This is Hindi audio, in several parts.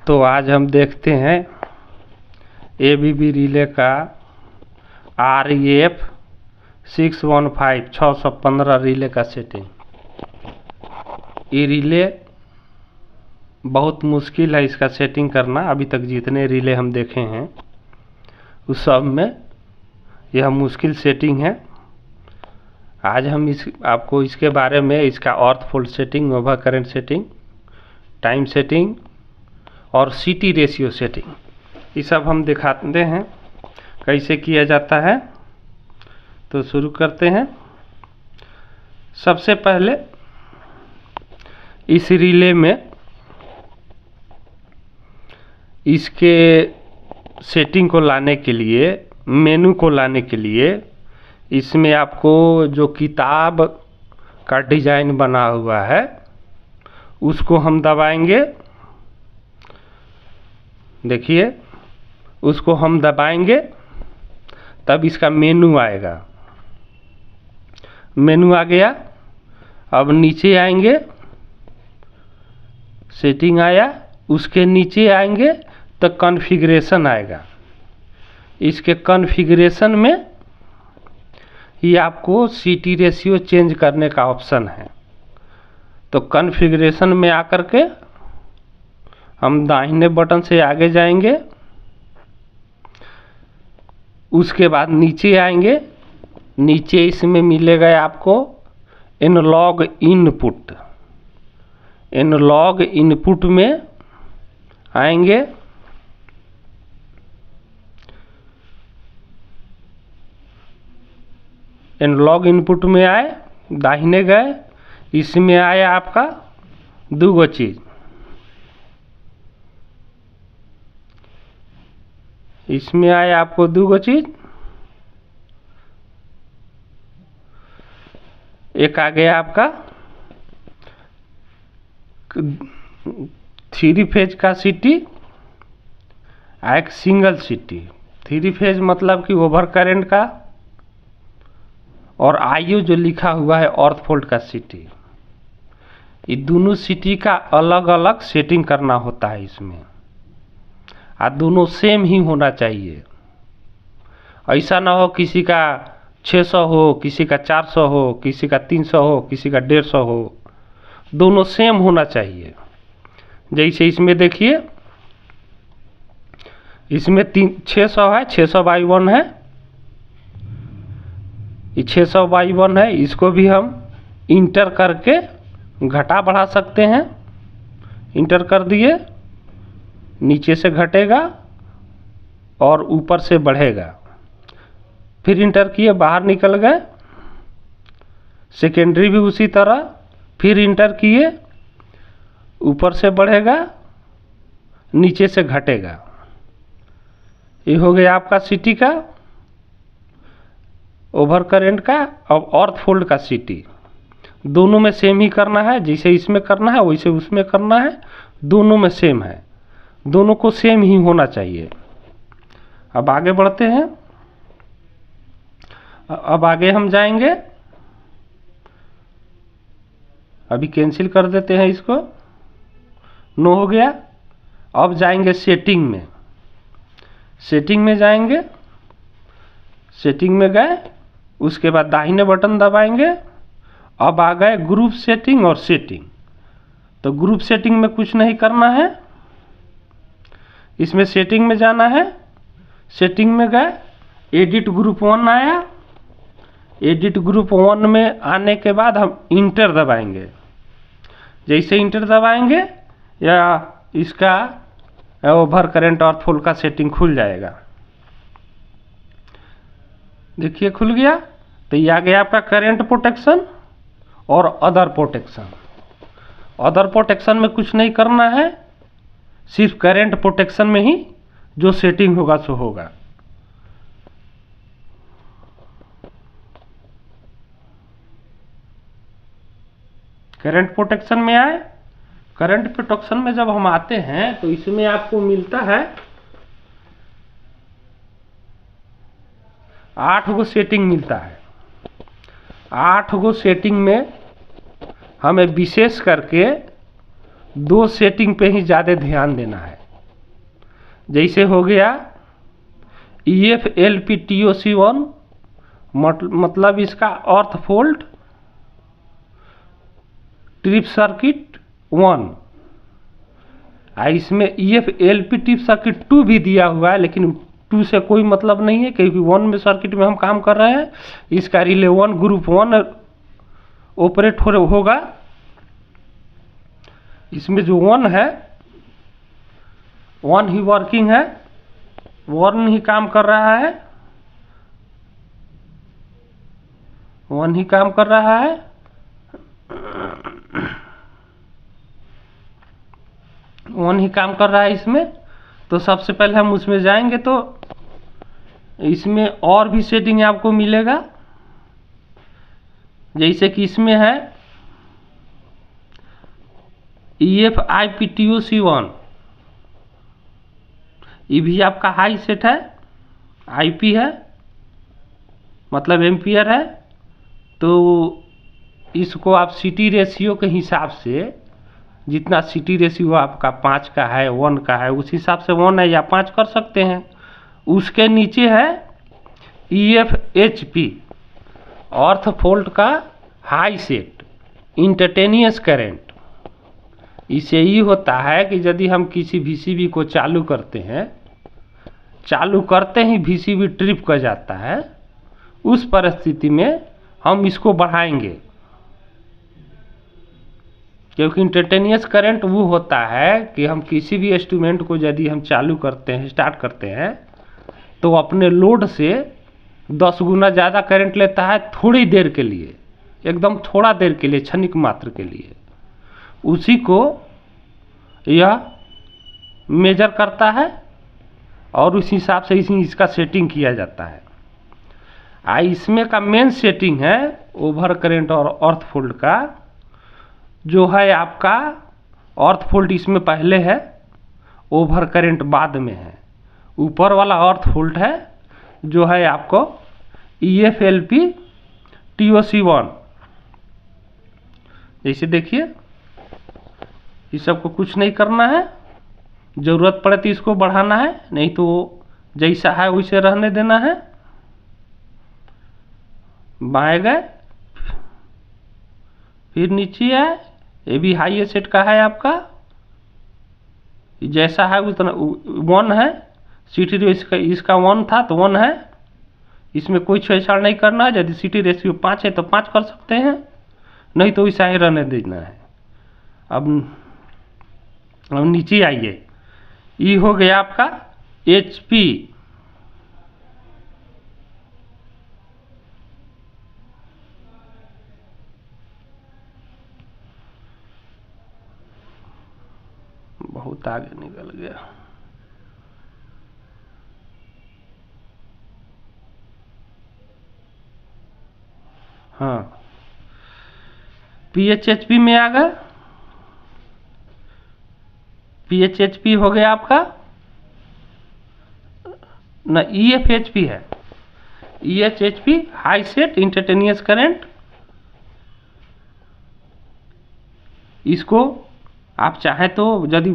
तो आज हम देखते हैं ABB रिले का REF 615 रिले का सेटिंग। ये रिले बहुत मुश्किल है इसका सेटिंग करना। अभी तक जितने रिले हम देखे हैं उस सब में यह मुश्किल सेटिंग है। आज हम आपको इसके बारे में, इसका अर्थ fault setting, over current setting, time setting और CT रेशियो सेटिंग, ये सब हम दिखाते हैं कैसे किया जाता है। तो शुरू करते हैं। सबसे पहले इस रिले में इसके सेटिंग को लाने के लिए, मेनू को लाने के लिए, इसमें आपको जो किताब का डिजाइन बना हुआ है उसको हम दबाएंगे। देखिए, उसको हम दबाएंगे तब इसका मेनू आएगा। मेनू आ गया। अब नीचे आएंगे, सेटिंग आया, उसके नीचे आएंगे तो कॉन्फ़िगरेशन आएगा। इसके कॉन्फ़िगरेशन में ही आपको CT रेशियो चेंज करने का ऑप्शन है। तो कॉन्फ़िगरेशन में आकर के हम दाहिने बटन से आगे जाएंगे, उसके बाद नीचे आएंगे। नीचे इसमें मिलेगा आपको एनालॉग इनपुट। एनालॉग इनपुट में आएंगे, एनालॉग इनपुट में आए, दाहिने गए, इसमें आया आपका दो चीज़। इसमें आया आपको दो चीज़। एक आ गया आपका 3 फेज का CT, एक सिंगल CT। 3 फेज मतलब कि ओवर करंट का, और IO जो लिखा हुआ है अर्थ फॉल्ट का CT। ये दोनों CT का अलग अलग सेटिंग करना होता है इसमें, और दोनों सेम ही होना चाहिए। ऐसा ना हो किसी का 600 हो, किसी का 400 हो, किसी का 300 हो, किसी का 150 हो। दोनों सेम होना चाहिए। जैसे इसमें देखिए, इसमें 600 है, 600/1 है, ये 600/1 है। इसको भी हम इंटर करके घटा बढ़ा सकते हैं। इंटर कर दिए, नीचे से घटेगा और ऊपर से बढ़ेगा। फिर इंटर किए, बाहर निकल गए। सेकेंडरी भी उसी तरह, फिर इंटर किए, ऊपर से बढ़ेगा, नीचे से घटेगा। ये हो गया आपका CT का, ओवर करंट का और अर्थ फॉल्ट का CT। दोनों में सेम ही करना है। जैसे इसमें करना है वैसे उसमें करना है। दोनों में सेम है, दोनों को सेम ही होना चाहिए। अब आगे बढ़ते हैं। अब आगे हम जाएंगे, अभी कैंसिल कर देते हैं इसको। नो हो गया। अब जाएंगे सेटिंग में। सेटिंग में जाएंगे, सेटिंग में गए, उसके बाद दाहिने बटन दबाएंगे। अब आ गए ग्रुप सेटिंग और सेटिंग। तो ग्रुप सेटिंग में कुछ नहीं करना है, इसमें सेटिंग में जाना है। सेटिंग में गए, एडिट ग्रुप 1 आया। एडिट ग्रुप 1 में आने के बाद हम इंटर दबाएंगे। जैसे इंटर दबाएंगे या इसका ओवर करंट और फॉल्ट का सेटिंग खुल जाएगा। देखिए खुल गया। तो ये आ गया आपका करंट प्रोटेक्शन और अदर प्रोटेक्शन। अदर प्रोटेक्शन में कुछ नहीं करना है, सिर्फ करंट प्रोटेक्शन में ही जो सेटिंग होगा सो होगा। करंट प्रोटेक्शन में आए। करंट प्रोटेक्शन में जब हम आते हैं तो इसमें आपको मिलता है 8 गो सेटिंग मिलता है। 8 गो सेटिंग में हमें विशेष करके 2 सेटिंग पे ही ज़्यादा ध्यान देना है। जैसे हो गया EFLPTOC1 मतलब इसका अर्थ फॉल्ट ट्रिप सर्किट 1। इसमें EFLP ट्रिप सर्किट 2 भी दिया हुआ है, लेकिन 2 से कोई मतलब नहीं है क्योंकि 1 में सर्किट में हम काम कर रहे हैं। इसका रिले 1 ग्रुप 1 ऑपरेट होगा। इसमें जो 1 है 1 ही वर्किंग है, 1 ही काम कर रहा है, 1 ही काम कर रहा है। वन ही काम कर रहा है इसमें। तो सबसे पहले हम उसमें जाएंगे तो इसमें और भी सेटिंग आपको मिलेगा। जैसे कि इसमें है EFIPTOC1, ये भी आपका हाई सेट है, IP है मतलब एम्पियर है। तो इसको आप सिटी रेशियो के हिसाब से, जितना सिटी रेशियो आपका 5 का है 1 का है, उस हिसाब से 1 है या 5 कर सकते हैं। उसके नीचे है EFHP अर्थ फॉल्ट का हाई सेट इंस्टेंटेनियस करंट। इसे ही होता है कि यदि हम किसी VCB को चालू करते हैं, चालू करते ही VCB ट्रिप कर जाता है, उस परिस्थिति में हम इसको बढ़ाएंगे, क्योंकि इंस्टेंटेनियस करंट वो होता है कि हम किसी भी इंस्ट्रूमेंट को यदि हम चालू करते हैं, स्टार्ट करते हैं, तो अपने लोड से 10 गुना ज़्यादा करंट लेता है थोड़ी देर के लिए, एकदम थोड़ा देर के लिए, क्षणिक मात्र के लिए। उसी को यह मेजर करता है और उस हिसाब से इसका सेटिंग किया जाता है। इसमें का मेन सेटिंग है ओवर करंट और अर्थ फॉल्ट का, जो है आपका अर्थ फॉल्ट इसमें पहले है, ओवर करंट बाद में है। ऊपर वाला अर्थ फॉल्ट है जो है आपको EFLP TOC1। जैसे देखिए इस सबको कुछ नहीं करना है, ज़रूरत पड़े तो इसको बढ़ाना है, नहीं तो जैसा है वैसे रहने देना है। बाएं गए फिर नीचे आए, ये भी हाई सेट का है आपका, जैसा है उतना 1 है। सिटी रेशियो इसका 1 था तो 1 है, इसमें कोई छेड़छाड़ नहीं करना है। यदि सिटी रेशियो 5 है तो 5 कर सकते हैं, नहीं तो ऐसा ही रहने देना है। अब नीचे आइए, ये हो गया आपका HP। बहुत आगे निकल गया। हाँ, PHHP में आ गए। PHHP हो गया आपका ना, EFHP है। EHHP high set instantaneous current. इसको आप चाहे तो यदि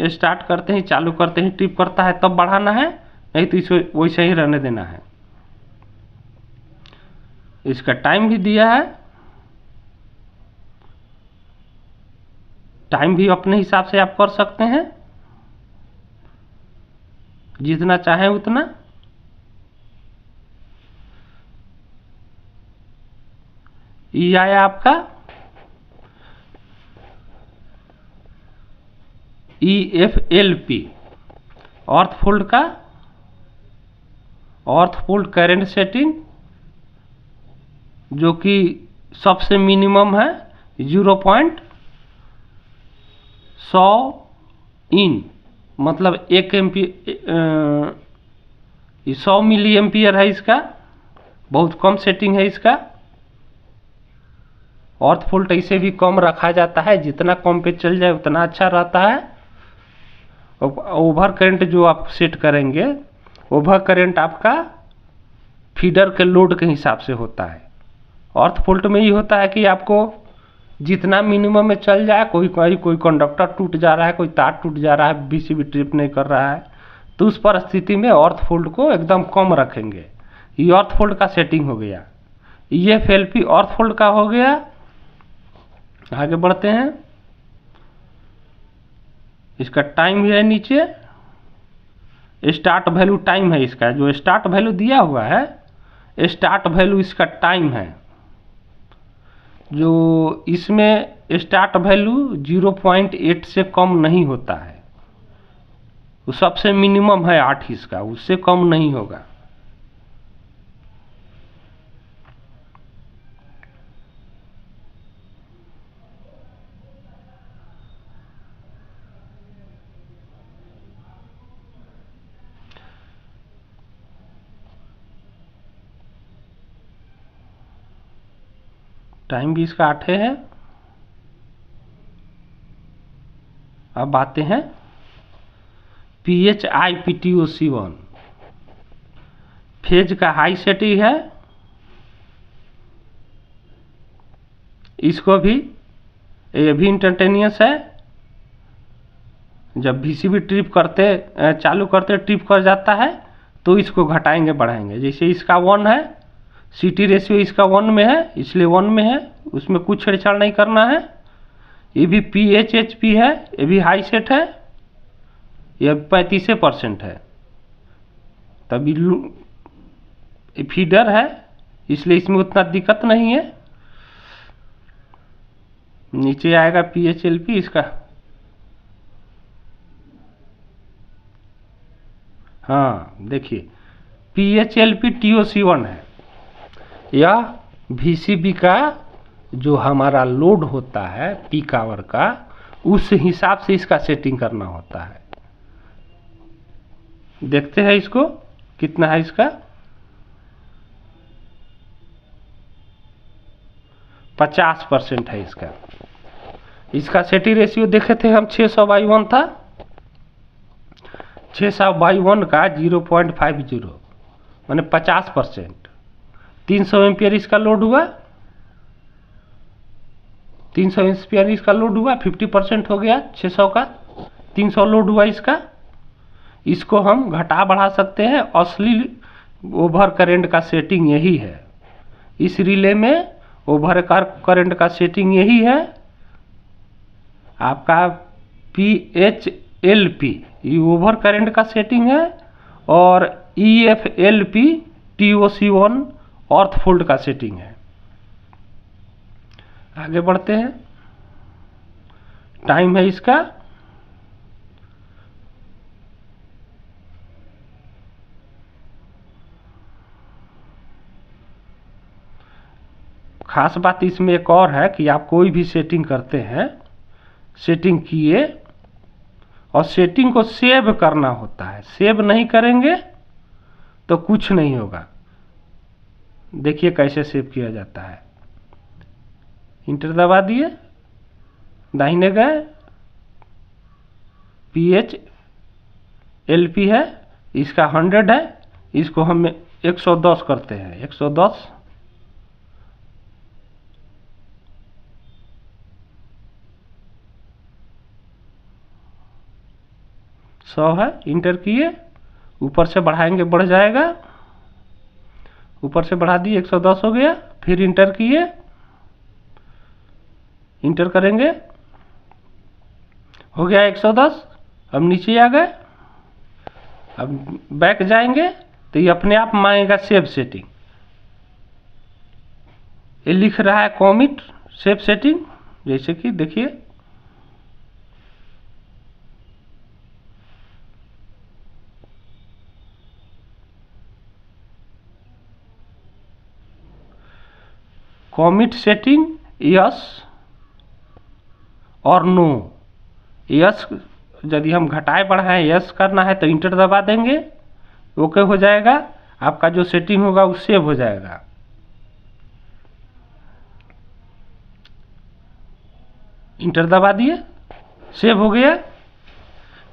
स्टार्ट करते हैं, चालू करते हैं, ट्रिप करता है तब बढ़ाना है, नहीं तो इसको वैसे ही रहने देना है। इसका टाइम भी दिया है, टाइम भी अपने हिसाब से आप कर सकते हैं, जितना चाहें उतना। ये आया आपका EFLP अर्थ फॉल्ट का अर्थ फॉल्ट करंट सेटिंग, जो कि सबसे मिनिमम है 0.100 इन, मतलब 1 एम्पियर 100 मिली एम्पियर है इसका, बहुत कम सेटिंग है इसका। अर्थ फॉल्ट ऐसे भी कम रखा जाता है, जितना कम पे चल जाए उतना अच्छा रहता है। ओवर करंट जो आप सेट करेंगे, ओवर करंट आपका फीडर के लोड के हिसाब से होता है। अर्थ फॉल्ट में ये होता है कि आपको जितना मिनिमम में चल जाए, कोई कंडक्टर टूट जा रहा है, कोई तार टूट जा रहा है, VCB ट्रिप नहीं कर रहा है, तो उस परिस्थिति में अर्थ फोल्ड को एकदम कम रखेंगे। ये अर्थ फोल्ड का सेटिंग हो गया। EF-LP अर्थ फोल्ड का हो गया। आगे बढ़ते हैं। इसका टाइम भी है नीचे, स्टार्ट वैल्यू टाइम है इसका, जो स्टार्ट वैल्यू दिया हुआ है स्टार्ट वैल्यू इसका टाइम है। जो इसमें स्टार्ट वैल्यू 0.8 से कम नहीं होता है, वो सबसे मिनिमम है 8 इसका, उससे कम नहीं होगा। टाइम भी इसका 8 है। अब आते हैं PHIPTOC1, फेज का हाई सेटिंग है। इसको भी ये भी इंस्टेंटेनियस है। जब VCB ट्रिप करते चालू करते ट्रिप कर जाता है तो इसको घटाएंगे बढ़ाएंगे। जैसे इसका 1 है, CT रेशियो इसका 1 में है इसलिए 1 में है, उसमें कुछ छेड़छाड़ नहीं करना है। ये भी PHHP है, ये भी हाई सेट है, ये 35% है। तभी फीडर है इसलिए इसमें उतना दिक्कत नहीं है। नीचे आएगा PHLP इसका, हाँ देखिए PHLP TOC1 है। यह VCB का जो हमारा लोड होता है पीक आवर का, उस हिसाब से इसका सेटिंग करना होता है। देखते हैं इसको कितना है इसका, 50% है इसका। इसका सेटिंग रेशियो देखे थे हम 600/1 था, 600/1 का 0.50 माने 50%। 300 एम्पियर इसका लोड हुआ, 300 एम्पियर इसका लोड हुआ, 50% हो गया 600 का, 300 लोड हुआ इसका। इसको हम घटा बढ़ा सकते हैं। असली ओवर करंट का सेटिंग यही है। इस रिले में ओवर करंट का सेटिंग यही है। आपका PHLP ये ओवर करंट का सेटिंग है और EF-LP TOC1 अर्थ फोल्ड का सेटिंग है। आगे बढ़ते हैं। टाइम है इसका, खास बात इसमें एक और है कि आप कोई भी सेटिंग करते हैं, सेटिंग किए और सेटिंग को सेव करना होता है। सेव नहीं करेंगे तो कुछ नहीं होगा। देखिए कैसे सेव किया जाता है। इंटर दबा दिए, दाहिने गए, PHLP है, इसका 100 है, इसको हम 110 करते हैं। 110 100 है। इंटर किए, ऊपर से बढ़ाएंगे बढ़ जाएगा, ऊपर से बढ़ा दिए 110 हो गया। फिर इंटर किए, इंटर करेंगे, हो गया 110। अब नीचे आ गए, अब बैक जाएंगे तो ये अपने आप मांगेगा सेव सेटिंग। ये लिख रहा है कमिट सेव सेटिंग, जैसे कि देखिए कमिट सेटिंग यस और नो। यस यदि हम घटाए बढ़ाएं यस करना है तो इंटर दबा देंगे, ओके हो जाएगा। आपका जो सेटिंग होगा वो सेव हो जाएगा। इंटर दबा दिए, सेव हो गया।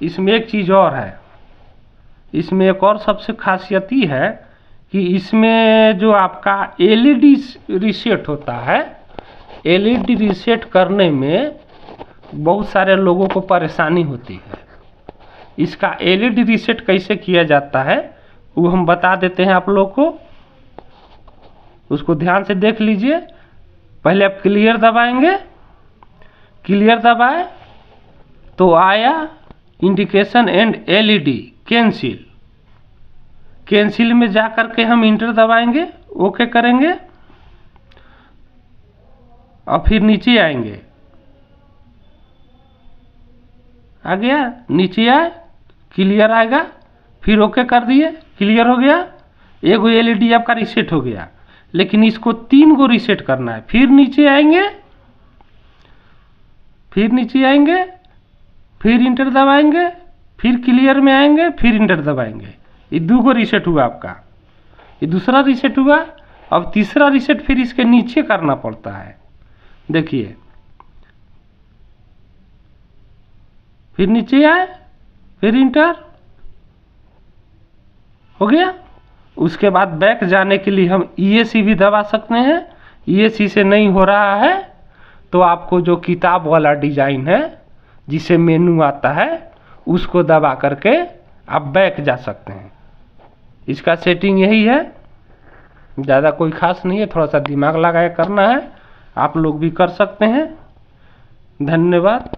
इसमें एक चीज़ और है, इसमें एक और सबसे खासियत ही है कि इसमें जो आपका LED रीसेट होता है, LED रीसेट करने में बहुत सारे लोगों को परेशानी होती है। इसका एलईडी रीसेट कैसे किया जाता है वो हम बता देते हैं आप लोग को, उसको ध्यान से देख लीजिए। पहले आप क्लियर दबाएंगे, क्लियर दबाए तो आया indication and LED cancel, cancel में जा करके हम इंटर दबाएंगे, ओके करेंगे और फिर नीचे आएंगे, आ गया, नीचे आए क्लियर आएगा, फिर ओके कर दिए, क्लियर हो गया, एक एलईडी आपका रीसेट हो गया। लेकिन इसको 3 गो रीसेट करना है, फिर नीचे आएंगे, फिर नीचे आएंगे, फिर इंटर दबाएंगे, फिर क्लियर में आएंगे, फिर इंटर दबाएंगे। ये 2 गो रीसेट हुआ आपका, ये दूसरा रीसेट हुआ। अब तीसरा रीसेट फिर इसके नीचे करना पड़ता है, देखिए, फिर नीचे आए, फिर इंटर हो गया। उसके बाद बैक जाने के लिए हम ESC भी दबा सकते हैं। ESC से नहीं हो रहा है तो आपको जो किताब वाला डिजाइन है जिसे मेनू आता है उसको दबा करके आप बैक जा सकते हैं। इसका सेटिंग यही है, ज़्यादा कोई खास नहीं है, थोड़ा सा दिमाग लगाए करना है, आप लोग भी कर सकते हैं। धन्यवाद।